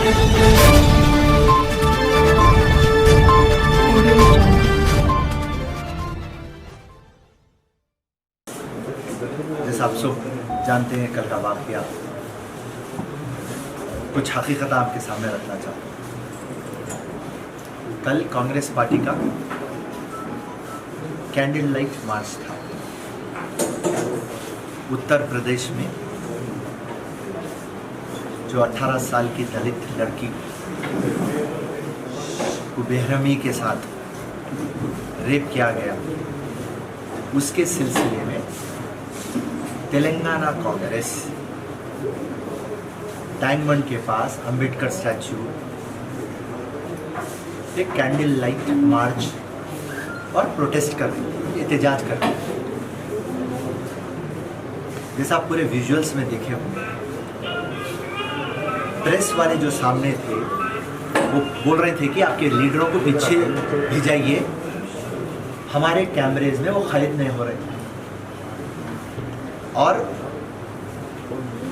जैसा आप सब जानते हैं, कल का वाक़या कुछ हकीकत आपके सामने रखना चाहता हूँ। कल कांग्रेस पार्टी का कैंडल लाइट मार्च था उत्तर प्रदेश में। जो 18 साल की दलित लड़की को बेरहमी के साथ रेप किया गया, उसके सिलसिले में तेलंगाना कांग्रेस टैंक बंड के पास अंबेडकर स्टैचू एक कैंडल लाइट मार्च और प्रोटेस्ट कर रही थी, एहतजाज कर रही थी। जैसा आप पूरे विजुअल्स में देखे होंगे, प्रेस वाले जो सामने थे वो बोल रहे थे कि आपके लीडरों को पीछे भिजाइए, हमारे कैमरेज में वो खरीद नहीं हो रहे थे। और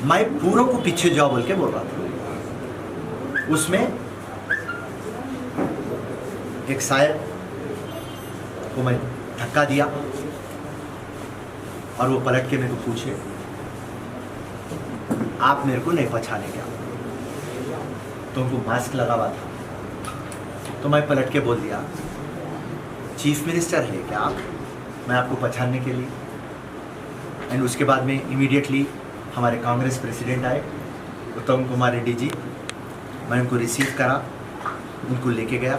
मैं पूरों को पीछे जाओ बोल के बोल रहा था। उसमें एक शायर को मैं धक्का दिया और वो पलट के मेरे को पूछे, आप मेरे को नहीं पहचाने क्या? तो उनको मास्क लगा हुआ था। तो मैं पलट के बोल दिया, चीफ मिनिस्टर है क्या आप? मैं आपको पहचानने के लिए। एंड उसके बाद में इमीडिएटली हमारे कांग्रेस प्रेसिडेंट आए, उत्तम कुमार रेड्डी जी। मैं उनको रिसीव करा, उनको लेके गया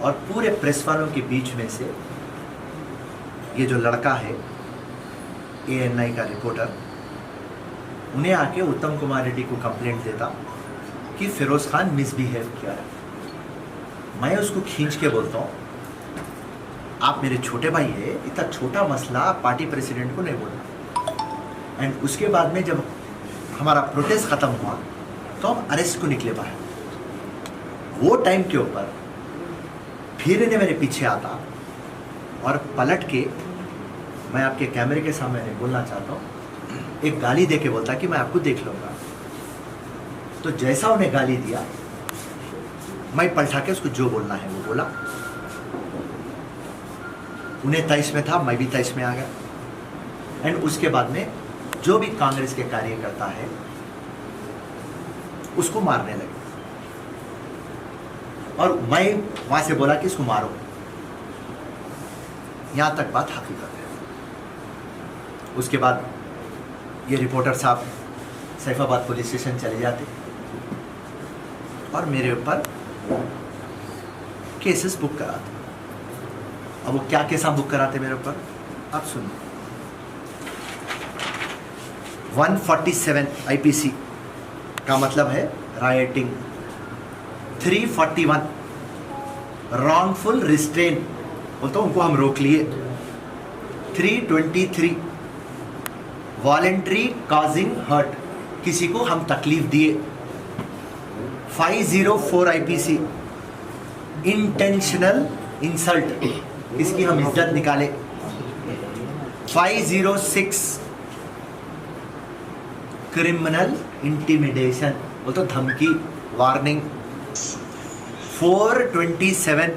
और पूरे प्रेस वालों के बीच में से ये जो लड़का है ANI का रिपोर्टर, उन्हें आके उत्तम कुमार रेड्डी को कंप्लेंट देता कि फिरोज़ खान मिसबिहेव किया है। मैं उसको खींच के बोलता हूँ, आप मेरे छोटे भाई है, इतना छोटा मसला पार्टी प्रेसिडेंट को नहीं बोलना। एंड उसके बाद में जब हमारा प्रोटेस्ट ख़त्म हुआ तो हम अरेस्ट को निकले बाहर। वो टाइम के ऊपर फिर इन्हें मेरे पीछे आता और पलट के मैं आपके कैमरे के सामने नहीं बोलना चाहता हूँ, एक गाली दे के बोलता कि मैं आपको देख लूँगा। तो जैसा उन्हें गाली दिया, मैं पलटा के उसको जो बोलना है वो बोला। उन्हें 23 में था, मैं भी 23 में आ गया। एंड उसके बाद में जो भी कांग्रेस के कार्यकर्ता है उसको मारने लगे और मैं वहां से बोला कि इसको मारो। यहां तक बात हकीकत है। उसके बाद ये रिपोर्टर साहब सैफाबाद पुलिस स्टेशन चले जाते और मेरे ऊपर केसेस बुक कराते। अब वो क्या केस बुक कराते मेरे ऊपर, आप सुनिए। 147 IPC का मतलब है राइटिंग, 341 रॉन्गफुल रिस्ट्रेन, बोलते उनको हम रोक लिए, 323 वॉलेंट्री कॉजिंग हर्ट, किसी को हम तकलीफ दिए, 504 IPC इंटेंशनल इंसल्ट, इसकी हम इज्जत निकाले, 506 क्रिमिनल इंटिमिडेशन, वो तो धमकी, वार्निंग, 427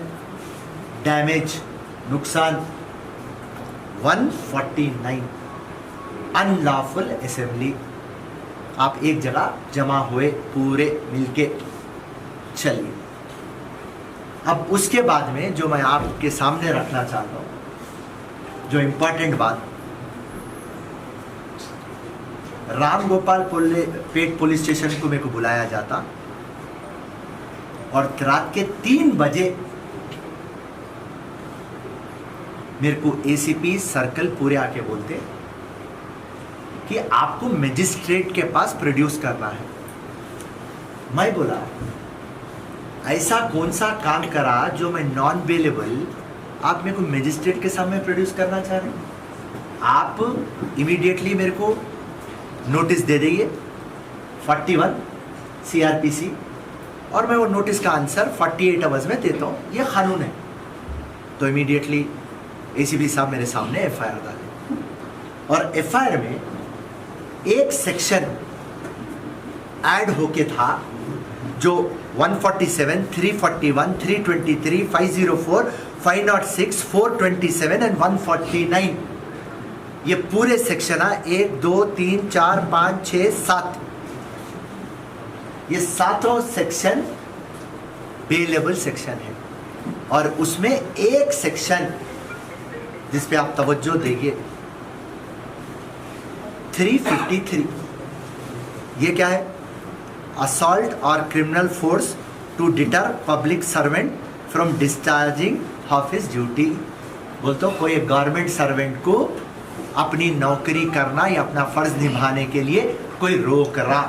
डैमेज, नुकसान, 149 अनलॉफुल असेंबली, आप एक जगह जमा हुए पूरे मिलके चलिए। अब उसके बाद में जो मैं आपके सामने रखना चाहता हूँ, जो इम्पोर्टेंट बात, राम गोपाल पेट पुलिस स्टेशन को मेरे को बुलाया जाता और रात के 3 बजे मेरे को ACP सर्कल पूरे आके बोलते कि आपको मजिस्ट्रेट के पास प्रोड्यूस करना है। मैं बोला ऐसा कौन सा काम करा जो मैं नॉन बेलेबल आप मेरे को मजिस्ट्रेट के सामने प्रोड्यूस करना चाह रहे हैं? आप इमीडिएटली मेरे को नोटिस दे देंगे 41 CRPC और मैं वो नोटिस का आंसर 48 आवर्स में देता हूँ, ये कानून है। तो इमीडिएटली ACP साहब मेरे सामने FIR डाले और FIR में एक सेक्शन ऐड होके था जो 147, 341, 323, 504, 506, 427 एंड 149, ये पूरे सेक्शन है 1, 2, 3, 4, 5, 6, 7, ये सातों सेक्शन बेलेबल सेक्शन है। और उसमें एक सेक्शन जिस पे आप तवज्जो देंगे 353, ये क्या है? असॉल्ट और criminal force to deter public servant from discharging of his duty. बोलते हो कोई गवर्नमेंट सर्वेंट को अपनी नौकरी करना या अपना फर्ज निभाने के लिए कोई रोक रहा।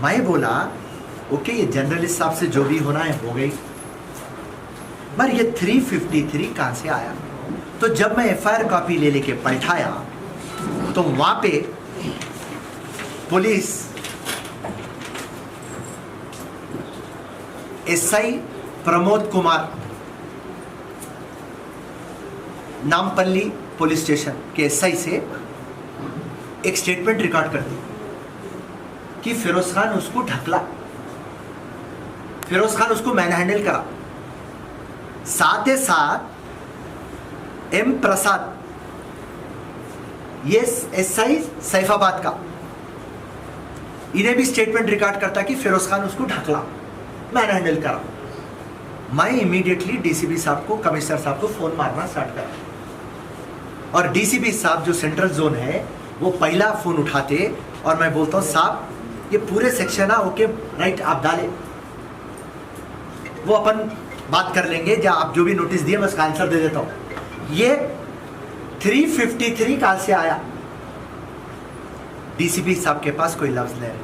मैं बोला ओके, ये जनरलिस्ट साहब से जो भी होना है हो गई, पर ये 353 कहां से आया? तो जब मैं एफआईआर कॉपी ले लेके पलटाया तो वहां पे police SI Pramod Kumar Nampally police station के एसआई से एक स्टेटमेंट रिकॉर्ड करती कि फिरोज खान उसको ढकला, फिरोज खान उसको मैनहैंडल करा। साथ ही साथ एम प्रसाद, ये एसआई सैफाबाद का, इन्हें भी स्टेटमेंट रिकॉर्ड करता कि फिरोज खान उसको ढकला, मैनहैंडल करा। मैं इमीडिएटली डीसीपी साहब को, कमिश्नर साहब को फोन मारना स्टार्ट करा और डीसीपी साहब जो सेंट्रल जोन है वो पहला फोन उठाते और मैं बोलता हूँ साहब ये पूरे सेक्शन है, ओके राइट, आप डाले, वो अपन बात कर लेंगे, या आप जो भी नोटिस दिए मैं उसका आंसर दे देता हूं। ये 353 कहां से आया? डीसीपी साहब के पास कोई लफ्ज नहीं है,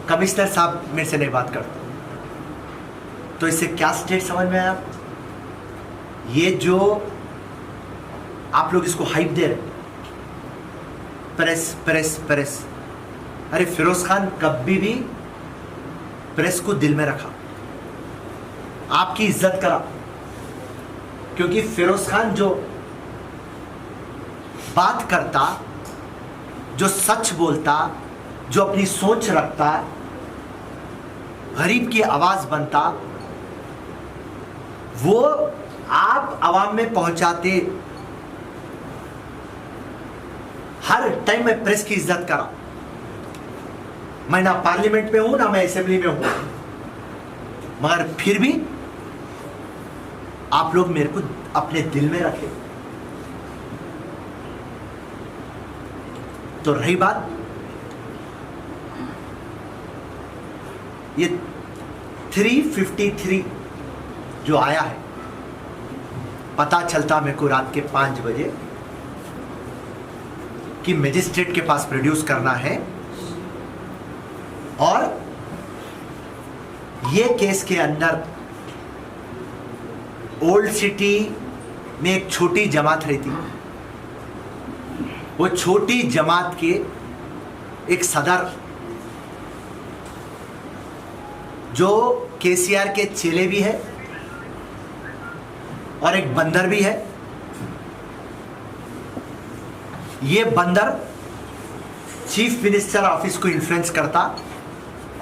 कमिश्नर साहब मेरे से नहीं बात करते। तो इससे क्या स्टेट समझ में आया? ये जो आप लोग इसको हाइप दे रहे, प्रेस प्रेस प्रेस, अरे फिरोज खान कभी भी प्रेस को दिल में रखा, आपकी इज्जत करा, क्योंकि फिरोज खान जो बात करता, जो सच बोलता, जो अपनी सोच रखता, गरीब की आवाज बनता, वो आप आवाम में पहुंचाते। हर टाइम मैं प्रेस की इज्जत करा, मैं ना पार्लियामेंट में हूं ना मैं असेंबली में हूं, मगर फिर भी आप लोग मेरे को अपने दिल में रखे। तो रही बात ये 353 जो आया है, पता चलता मेरे को रात के 5 बजे कि मजिस्ट्रेट के पास प्रोड्यूस करना है। और ये केस के अंदर ओल्ड सिटी में एक छोटी जमात रहती, वो छोटी जमात के एक सदर जो केसीआर के चेले भी है और एक बंदर भी है। ये बंदर चीफ मिनिस्टर ऑफिस को इन्फ्लुएंस करता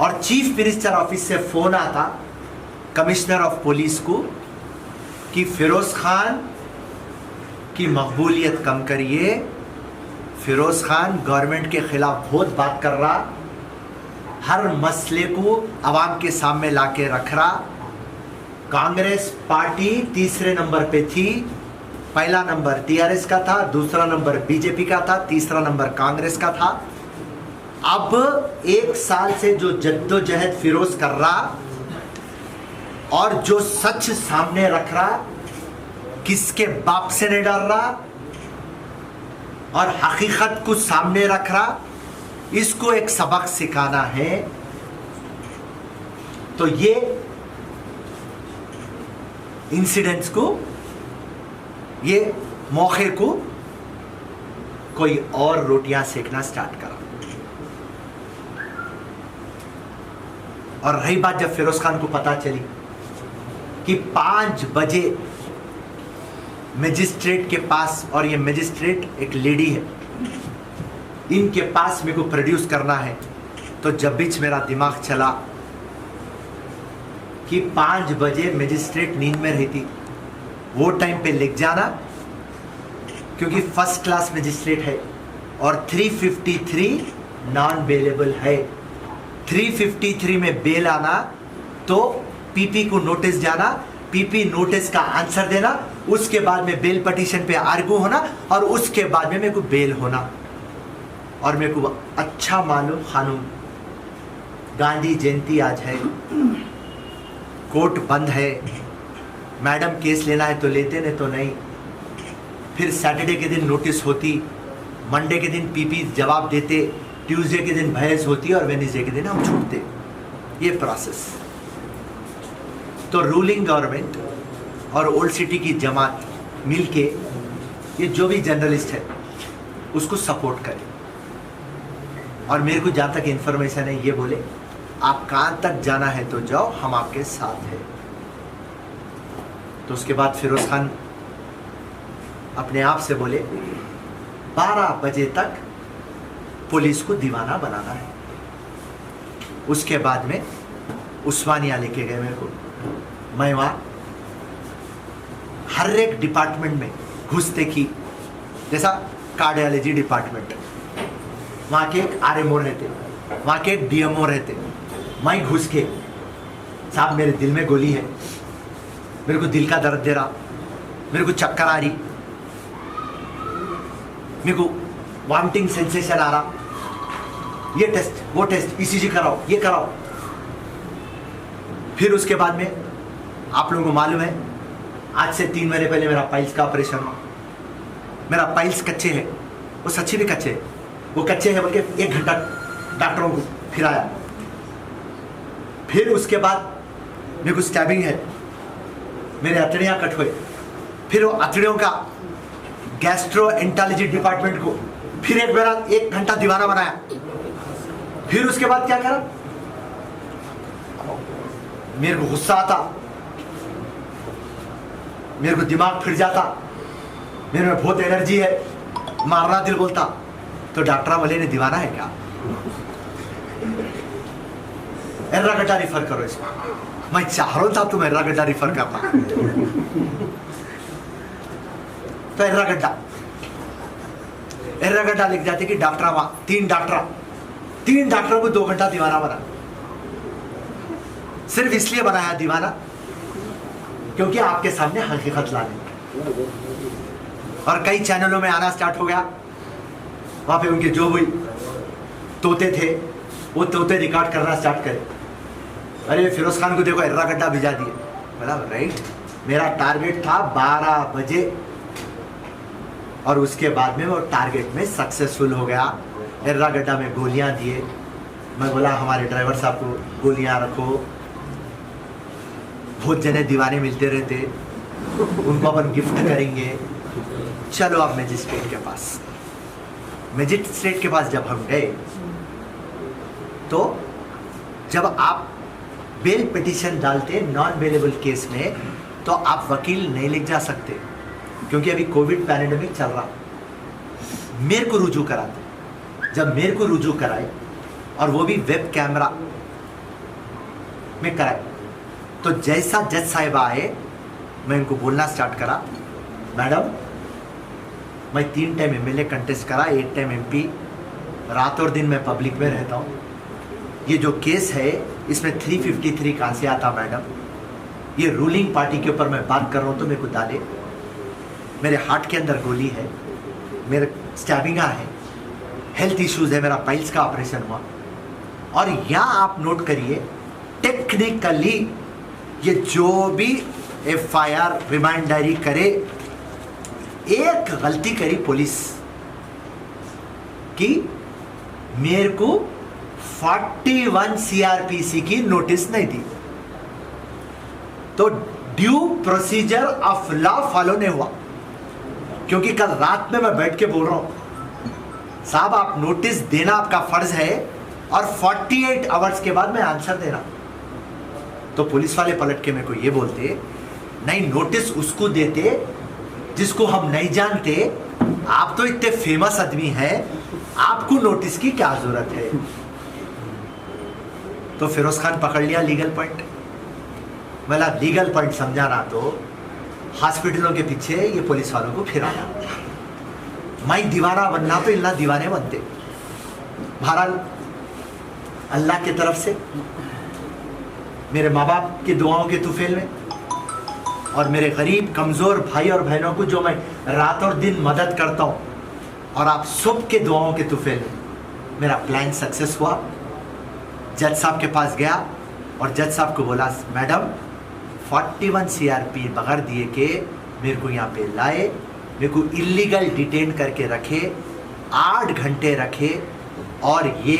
और चीफ मिनिस्टर ऑफिस से फोन आता कमिश्नर ऑफ पुलिस को कि फिरोज खान की मकबूलियत कम करिए, फिरोज खान गवर्नमेंट के खिलाफ बहुत बात कर रहा, हर मसले को आवाम के सामने लाके रख रहा। कांग्रेस पार्टी तीसरे नंबर पे थी, पहला नंबर टीआरएस का था, दूसरा नंबर बीजेपी का था, तीसरा नंबर कांग्रेस का था। अब 1 साल से जो जद्दोजहद फिरोज कर रहा और जो सच सामने रख रहा, किसके बाप से नहीं डर रहा और हकीकत को सामने रख रहा, इसको एक सबक सिखाना है। तो ये इंसिडेंट्स को, ये मौके को कोई और रोटियां सेकना स्टार्ट करा। और रही बात जब फिरोज खान को पता चली कि 5 बजे मजिस्ट्रेट के पास, और ये मजिस्ट्रेट एक लेडी है, इनके पास मेरे को प्रोड्यूस करना है, तो जब बीच मेरा दिमाग चला कि 5 बजे मजिस्ट्रेट नींद में रहती, वो टाइम पे लिख जाना, क्योंकि फर्स्ट क्लास मजिस्ट्रेट है और 353 नॉन बेलेबल है। 353 में बेल आना तो पीपी को नोटिस जाना, पीपी नोटिस का आंसर देना, उसके बाद में बेल पिटीशन पे आर्गू होना और उसके बाद में मेरे को बेल होना। और मेरे को अच्छा मालूम कानून, गांधी जयंती आज है, कोर्ट बंद है, मैडम केस लेना है तो लेते, नहीं तो नहीं। फिर सैटरडे के दिन नोटिस होती, मंडे के दिन पीपी जवाब देते, ट्यूसडे के दिन बहस होती और वेडनेसडे के दिन हम छूटते। ये प्रोसेस। तो रूलिंग गवर्नमेंट और ओल्ड सिटी की जमात मिलके ये जो भी जर्नलिस्ट है उसको सपोर्ट करे। और मेरे को जहाँ तक इन्फॉर्मेशन है ये बोले आप कहाँ तक जाना है तो जाओ, हम आपके साथ हैं। तो उसके बाद फिरोज खान अपने आप से बोले 12 बजे तक पुलिस को दीवाना बनाना है। उसके बाद में उस्मानिया लेके गए मेरे को। मैं वहाँ हर एक डिपार्टमेंट में घुसते की, जैसा कार्डियोलॉजी डिपार्टमेंट, वहाँ के एक आरएमओ रहते, वहाँ के एक डीएमओ रहते। मैं घुस के, साहब मेरे दिल में गोली है, मेरे को दिल का दर्द दे रहा, मेरे को चक्कर आ रही, मेरे को वॉमिटिंग सेंसेशन आ रहा, ये टेस्ट वो टेस्ट, ईसीजी कराओ, ये कराओ। फिर उसके बाद में आप लोगों को मालूम है आज से 3 महीने पहले मेरा पाइल्स का ऑपरेशन हुआ। मेरा पाइल्स कच्चे है, वो सच्ची भी कच्चे है, वो कच्चे है बोल के 1 घंटा डॉक्टरों को फिराया। फिर उसके बाद मेरे को स्टैबिंग है, मेरे अतड़ियाँ कट हुए। फिर वो अतड़ियों का गैस्ट्रोएंटरोलॉजी डिपार्टमेंट को फिर 1 घंटा दीवाना बनाया। फिर उसके बाद क्या करा, मेरे को गुस्सा आता, मेरे को दिमाग फिर जाता, मेरे में बहुत एनर्जी है, मारना दिल बोलता। तो डॉक्टर बोले ने दीवाना है क्या, एर्रागड्डा रिफर करो इसको। मैं चाह रहा था तुम एर्रागड्डा रिफर करना, तो एर्रागड्डा लिख जाते कि डॉक्टर वहाँ 3 डॉक्टरों को 2 घंटा दीवाना बना। सिर्फ इसलिए बनाया दीवाना क्योंकि आपके सामने हकीकत लाने। और कई चैनलों में आना स्टार्ट हो गया, वहाँ पे उनके जो भी तोते थे वो तोते रिकॉर्ड करना स्टार्ट करे। अरे फिरोज खान को देखो एर्रागड्डा भिजा दिए। बोला राइट, मेरा टारगेट था 12 बजे और उसके बाद में वो टारगेट में सक्सेसफुल हो गया। एर्रागड्डा में गोलियां दिए। मैं बोला हमारे ड्राइवर साहब को गोलियां रखो, बहुत जने दीवाने मिलते रहते, उनको अपन गिफ्ट करेंगे। चलो अब मजिस्ट्रेट के पास। मजिस्ट्रेट के पास जब हम गए तो जब आप बेल पिटीशन डालते नॉन बेलेबल केस में तो आप वकील नहीं लिख जा सकते, क्योंकि अभी कोविड पैंडेमिक चल रहा। मेरे को रुजू कराते, जब मेरे को रुजू कराए और वो भी वेब कैमरा में कराए, तो जैसा जज साहिब आए मैं उनको बोलना स्टार्ट करा, मैडम मैं 3 टाइम एमएलए कंटेस्ट करा, 1 टाइम एमपी, रात और दिन मैं पब्लिक में रहता हूँ। ये जो केस है इसमें 353 कहाँ से आता मैडम? ये रूलिंग पार्टी के ऊपर मैं बात कर रहा हूँ तो मेरे को डाले। मेरे हार्ट के अंदर गोली है, मेरे स्टैबिंग है, हेल्थ इश्यूज है, मेरा पाइल्स का ऑपरेशन हुआ। और यहाँ आप नोट करिए टेक्निकली ये जो भी एफआईआर रिमाइंड डायरी करे, एक गलती करी पुलिस कि मेरे को 41 सीआरपीसी की नोटिस नहीं दी, तो due procedure of law follow नहीं हुआ। क्योंकि कल रात में मैं बैठ के बोल रहा हूं साहब आप नोटिस देना आपका फर्ज है और 48 आवर्स के बाद मैं आंसर देना। तो पुलिस वाले पलट के मेरे को ये बोलते नहीं, नोटिस उसको देते जिसको हम नहीं जानते, आप तो इतने फेमस आदमी हैं, आपको नोटिस की क्या जरूरत है? तो फिरोज खान पकड़ लिया लीगल पॉइंट। मतलब लीगल पॉइंट समझाना तो हॉस्पिटलों के पीछे ये पुलिस वालों को फिराना। मैं दीवाना बनना तो इल्ला दीवाने बनते। बहरहाल अल्लाह की तरफ से, मेरे माँ बाप की दुआओं के तुफेल में, और मेरे गरीब कमज़ोर भाई और बहनों को जो मैं रात और दिन मदद करता हूँ, और आप सब के दुआओं के तुफेल में मेरा प्लान सक्सेस हुआ। जज साहब के पास गया और जज साहब को बोला, मैडम 41 CRP बगैर दिए के मेरे को यहाँ पे लाए, मेरे को इलीगल डिटेन करके रखे, 8 घंटे रखे, और ये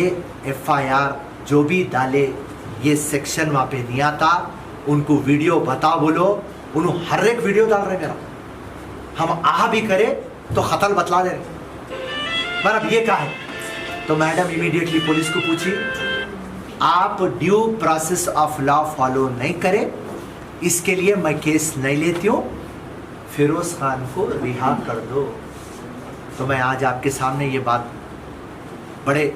FIR जो भी डाले ये सेक्शन वहाँ पे नहीं आता, उनको वीडियो बताओ बोलो, उन्होंने हर एक वीडियो डाल रहे मेरा, हम आह भी करे तो खतल बतला दे रहे। पर अब ये कहा है तो मैडम इमीडिएटली पुलिस को पूछी, आप due process of law follow नहीं करे, इसके लिए मैं केस नहीं लेती हूँ, फिरोज खान को रिहा कर दो। तो मैं आज आपके सामने ये बात बड़े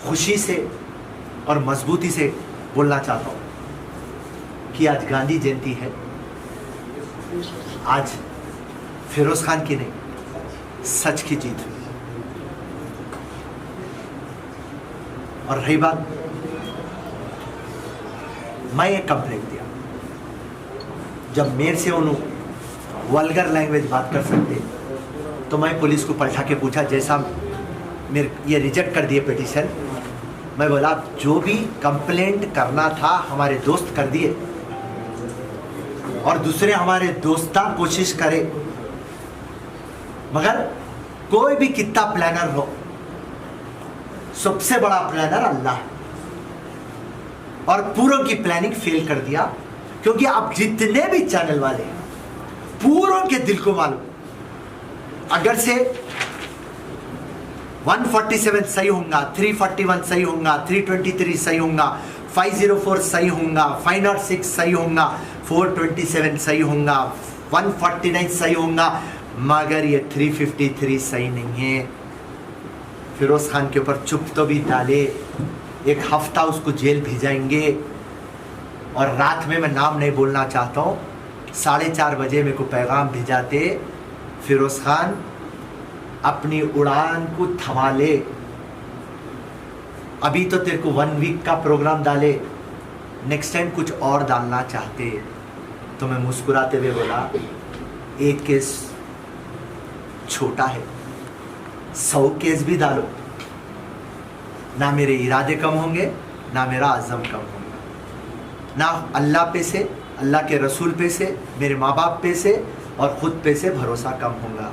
खुशी से और मजबूती से बोलना चाहता हूँ कि आज गांधी जयंती है। आज फिरोज खान की नहीं, सच की जीत हुई। और रही बात, मैं एक कंप्लेंट दिया, जब मेरे से उन्होंने वल्गर लैंग्वेज बात कर सकते तो मैं पुलिस को पलटा के पूछा, जैसा मेरे ये रिजेक्ट कर दिए पिटीशन, मैं बोला जो भी कंप्लेंट करना था हमारे दोस्त कर दिए, और दूसरे हमारे दोस्ता कोशिश करे, मगर कोई भी कितना प्लानर हो, सबसे बड़ा प्लानर अल्लाह है, और पूरों की प्लानिंग फेल कर दिया। क्योंकि आप जितने भी चैनल वाले हैं, पूरों के दिल को मालूम, अगर से 147 सही होगा, 341 सही होगा, 323 सही होगा, 504 सही होगा, 506 सही होगा, 427 सही होगा, 149 सही होगा, मगर ये 353 सही नहीं है। फिरोज खान के ऊपर चुप तो भी डाले, 1 हफ्ता उसको जेल भेजाएंगे, और रात में मैं नाम नहीं बोलना चाहता हूँ, 4:30 बजे मेरे को पैगाम भेजाते, फिरोज खान अपनी उड़ान को थमा ले, अभी तो तेरे को 1 वीक का प्रोग्राम डाले, नेक्स्ट टाइम कुछ और डालना चाहते। तो मैं मुस्कुराते हुए बोला, एक केस छोटा है, 100 केस भी डालो, ना मेरे इरादे कम होंगे, ना मेरा अज़म कम होगा, ना अल्लाह पे से, अल्लाह के रसूल पे से, मेरे माँ बाप पे से और ख़ुद पे से भरोसा कम होगा।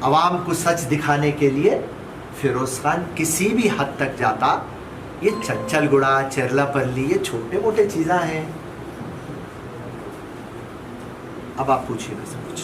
अवाम को सच दिखाने के लिए फिरोज खान किसी भी हद तक जाता। ये चंचलगुड़ा, चेरलापल्ली, ये छोटे मोटे चीज़ें हैं। अब आप पूछिए मुझसे कुछ।